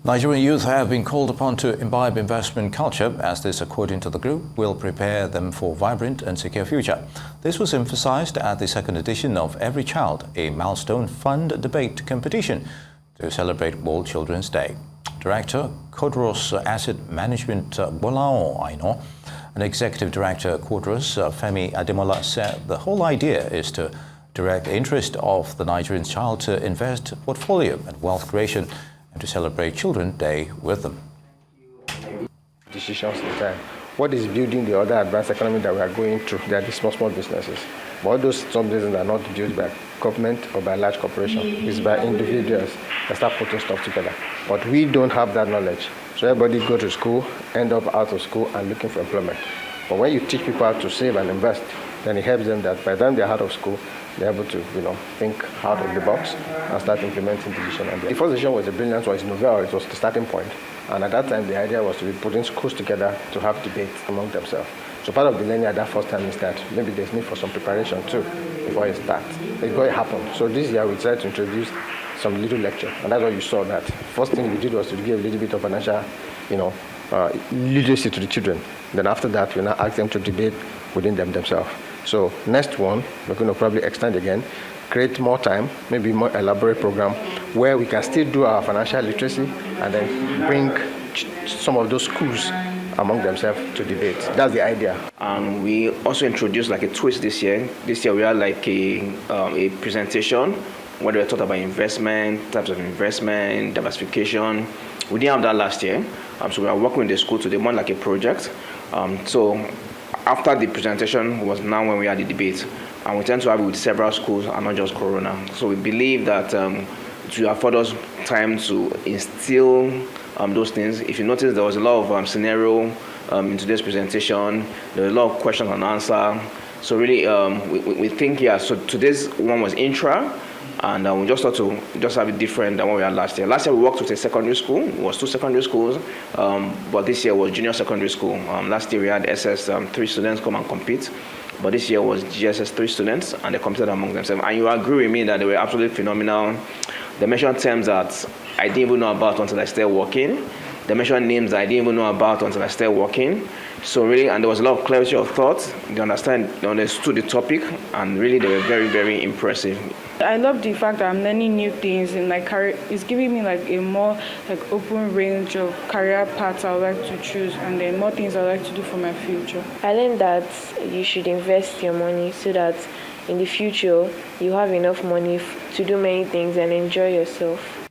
Nigerian youth have been called upon to imbibe investment culture, as this, according to the group, will prepare them for a vibrant and secure future. This was emphasized at the second edition of Every Child, a Milestone Fund debate competition to celebrate World Children's Day. Director, Cordros Asset Management Gbolahan Aina, and Executive Director, Cordros Femi Ademola, said the whole idea is to direct the interest of the Nigerian child to invest portfolio and wealth creation, and to celebrate Children's Day with them. Decisions in time. What is building the other advanced economy that we are going through? They are the small businesses. But all those small businesses are not built by government or by large corporations. It's by individuals that start putting stuff together. But we don't have that knowledge. So everybody go to school, end up out of school and looking for employment. But when you teach people how to save and invest, then it helps them that by the time they're out of school, they're able to, think out of the box and start implementing decisions. And the first decision was a brilliant one. It's novel. It was the starting point. And at that time, the idea was to be putting schools together to have debates among themselves. So part of the learning at that first time is that maybe there's need for some preparation too before it starts, before it happened. So this year we tried to introduce some little lecture, and that's what you saw. That first thing we did was to give a little bit of financial, literacy to the children. Then after that, we now ask them to debate within themselves. So next one, we're going to probably extend again, create more time, maybe more elaborate program where we can still do our financial literacy and then bring some of those schools among themselves to debate. That's the idea. And we also introduced like a twist this year. This year we had like a presentation where we talked about investment, types of investment, diversification. We didn't have that last year. So we are working with the school today, more like a project. So after the presentation was now when we had the debate, and we tend to have it with several schools and not just Corona. So we believe that to afford us time to instill those things. If you notice, there was a lot of scenario in today's presentation. There were a lot of questions and answers. So really, we think, so today's one was intra, and we just thought to just have it different than what we had last year. Last year we worked with a secondary school. It was 2 secondary schools, but this year was junior secondary school. Last year we had SS 3 students come and compete, but this year was GSS 3 students, and they competed among themselves. And you agree with me that they were absolutely phenomenal. They mentioned terms that I didn't even know about until I started working. They mentioned names that I didn't even know about until I started working. So really, and there was a lot of clarity of thought. They understood the topic, and really they were very, very impressive. I love the fact that I'm learning new things, and it's giving me a more open range of career paths I would like to choose, and then more things I would like to do for my future. I learned that you should invest your money so that in the future you have enough money to do many things and enjoy yourself.